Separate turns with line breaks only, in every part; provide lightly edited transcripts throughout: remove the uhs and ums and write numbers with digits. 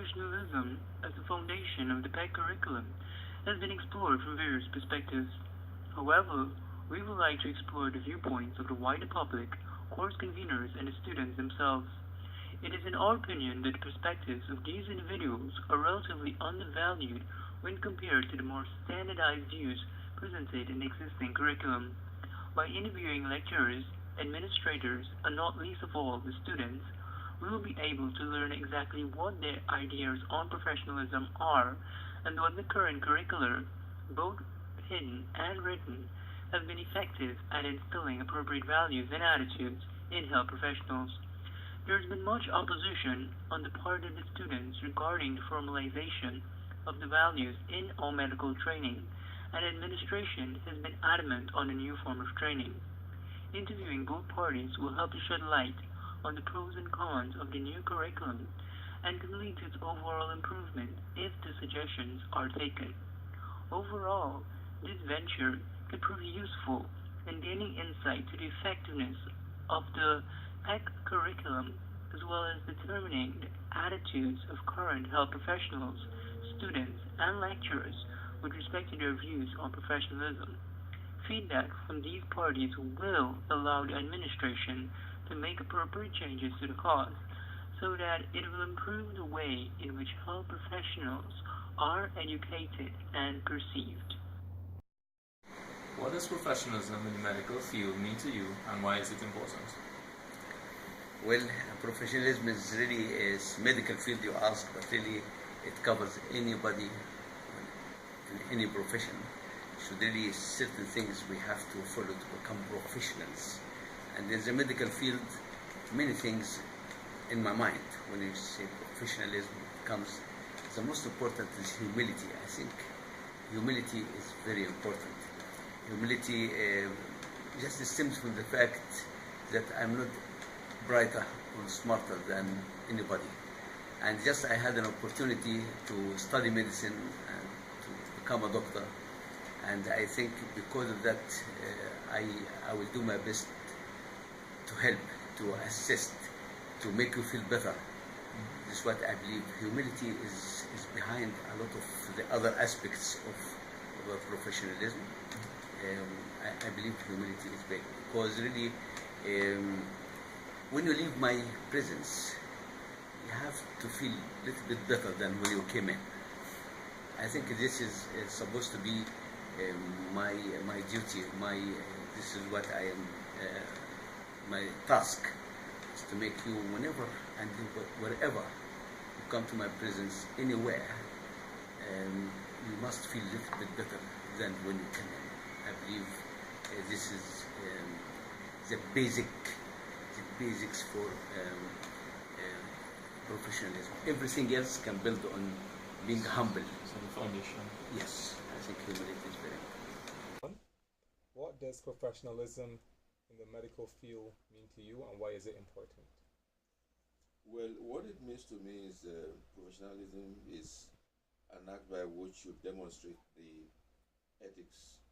professionalism as the foundation of the PECH curriculum has been explored from various perspectives. However, we would like to explore the viewpoints of the wider public, course conveners, and the students themselves. It is in our opinion that the perspectives of these individuals are relatively undervalued when compared to the more standardized views presented in the existing curriculum. By interviewing lecturers, administrators, and not least of all the students, we will be able to learn exactly what their ideas on professionalism are and what the current curricula, both hidden and written, have been effective at instilling appropriate values and attitudes in health professionals. There has been much opposition on the part of the students regarding the formalization of the values in all medical training, and administration has been adamant on a new form of training. Interviewing both parties will help to shed light on the pros and cons of the new curriculum and can lead to its overall improvement if the suggestions are taken. Overall, this venture could prove useful in gaining insight to the effectiveness of the PECH curriculum as well as determining the attitudes of current health professionals, students, and lecturers with respect to their views on professionalism. Feedback from these parties will allow the administration to make appropriate changes to the course so that it will improve the way in which health professionals are educated and perceived.
What does professionalism in the medical field mean to you, and why is it important?
Well, professionalism is really a medical field you ask, but really it covers anybody in any profession. So really certain things we have to follow to become professionals. And in the medical field, many things in my mind when you say professionalism comes. The most important is humility. I think humility is very important. Humility just stems from the fact that I'm not brighter or smarter than anybody. And just I had an opportunity to study medicine and to become a doctor. And I think because of that, I will do my best to help, to assist, to make you feel better. This is what I believe. Humility is behind a lot of the other aspects of professionalism. I believe humility is big because really when you leave my presence, you have to feel a little bit better than when you came in. I think this is supposed to be my duty. This is what I am. My task is to make you, whenever and wherever you come to my presence, anywhere, you must feel a little bit better than when you came in. I believe this is the basics for professionalism. Everything else can build on being humble.
So the foundation.
Yes, I think humility is very important.
What does professionalism in the medical field mean to you, and why is it important?
Well, what it means to me is professionalism is an act by which you demonstrate the ethics.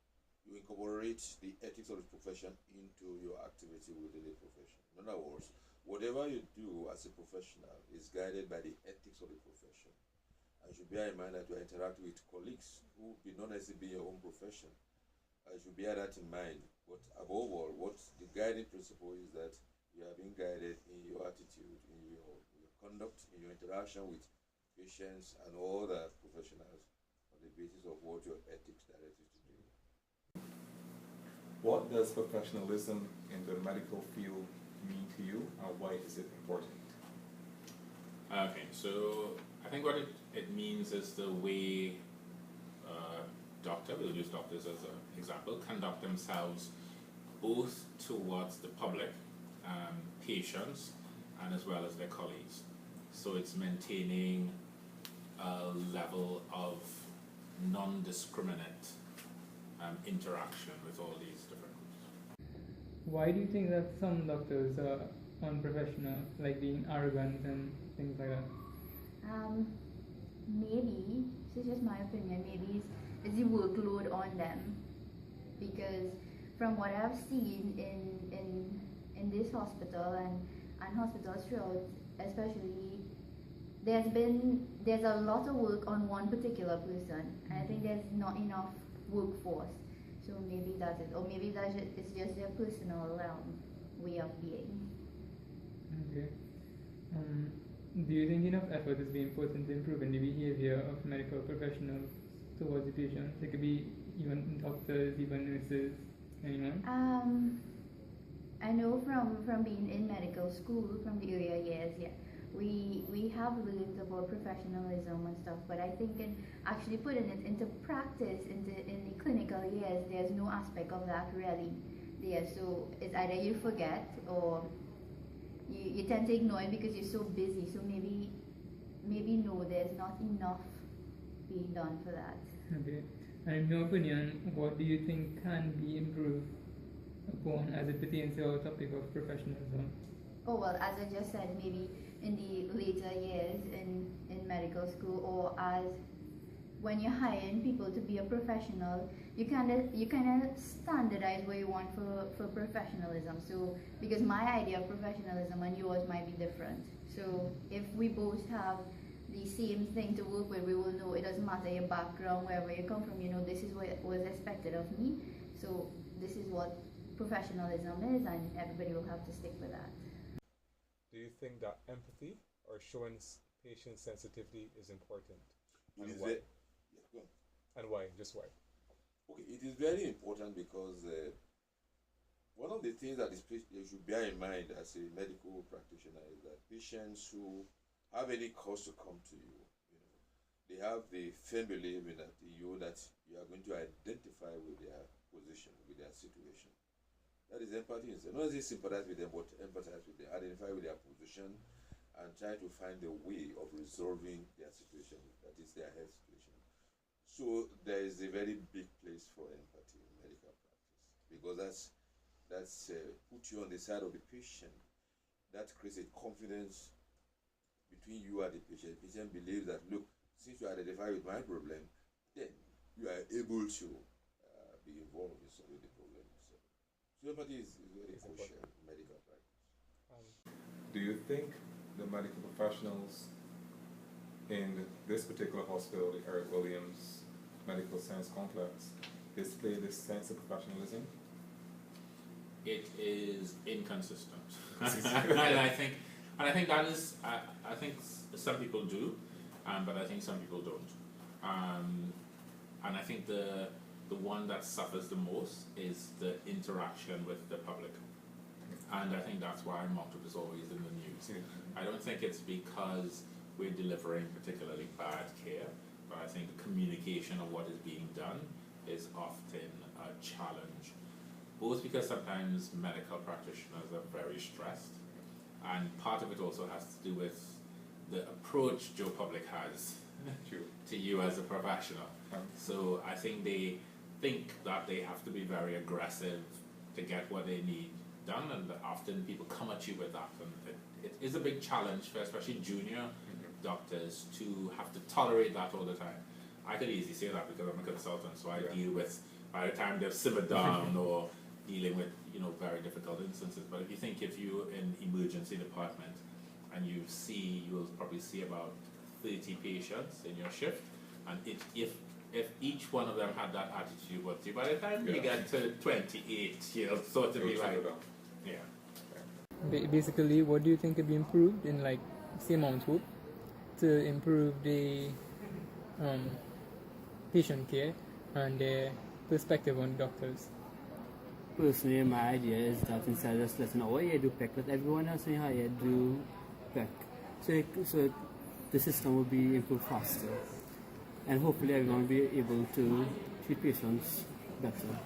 You incorporate the ethics of the profession into your activity within the profession. In other words, whatever you do as a professional is guided by the ethics of the profession. And you should bear in mind that you interact with colleagues who may not necessarily be in your own profession. You should bear that in mind. But above all, what the guiding principle is that you are being guided in your attitude, in your conduct, in your interaction with patients and all the professionals on the basis of what your ethics direct you to do.
What does professionalism in the medical field mean to you, and why is it important?
Okay, so I think what it means is the way we'll use doctors as an example, conduct themselves both towards the public, patients, and as well as their colleagues. So it's maintaining a level of non-discriminate interaction with all these different groups.
Why do you think that some doctors are unprofessional, like being arrogant and things like that?
Maybe, this is just my opinion, maybe it's the workload on them, because from what I've seen in this hospital and hospitals throughout, especially there's a lot of work on one particular person, and I think there's not enough workforce. So maybe that's it, or maybe it's just their personal way of being.
Okay. Do you think enough effort is being put into improving the behavior of medical professionals towards the patients? It could be even doctors, even nurses, anyone?
I know from being in medical school from the earlier years, yeah, we have learned about professionalism and stuff, but I think in actually putting it into practice in the clinical years, there's no aspect of that really there. So it's either you forget or you tend to ignore it because you're so busy. So maybe no, there's not enough being done for that.
Okay. And in your opinion, what do you think can be improved upon as it pertains to our topic of professionalism?
Oh well, as I just said, maybe in the later years in medical school, or as when you're hiring people to be a professional, you kind of standardize what you want for professionalism. So because my idea of professionalism and yours might be different. So if we both have the same thing to work with, we will know it doesn't matter your background, wherever you come from. You know, this is what was expected of me. So this is what professionalism is, and everybody will have to stick with that.
Do you think that empathy or showing patient sensitivity is important?
It
And
is
why?
yeah, go on.
And why? Just why?
Okay, it is very important because one of the things that you should bear in mind as a medical practitioner is that patients who have any cause to come to you, they have the firm belief in that you are going to identify with their position, with their situation. That is empathy. Not only sympathize with them, but empathize with them, identify with their position, and try to find a way of resolving their situation, that is their health situation. So there is a very big place for empathy in medical practice, because that's put you on the side of the patient. That creates a confidence between you and the patient. The patient believes that, look, since you identify with my problem, then you are able to be involved in solving the problem. So empathy is very crucial in medical practice.
Do you think the medical professionals in this particular hospital, the Eric Williams Medical Science Complex, display this sense of professionalism?
It is inconsistent. and I think that is, I think some people do, but I think some people don't. And I think the one that suffers the most is the interaction with the public. And I think that's why Moncton is always in the news. I don't think it's because we're delivering particularly bad care, but I think the communication of what is being done is often a challenge. Both because sometimes medical practitioners are very stressed, and part of it also has to do with the approach Joe Public has to you as a professional. So I think they think that they have to be very aggressive to get what they need done, and often people come at you with that, and it is a big challenge for especially junior doctors to have to tolerate that all the time. I could easily say that because I'm a consultant, so I deal with, by the time they've simmered down or dealing with very difficult instances. But if you're in emergency department and you'll probably see about 30 patients in your shift, and if each one of them had that attitude with you, by the time you get to 28, you'll sort of be like,
Basically, what do you think could be improved in say Mount Hope to improve the patient care and their perspective on doctors?
Personally, my idea is that instead of just letting our ear do PECH, let everyone else in higher do PECH. So the system will be improved faster, and hopefully everyone will be able to treat patients better.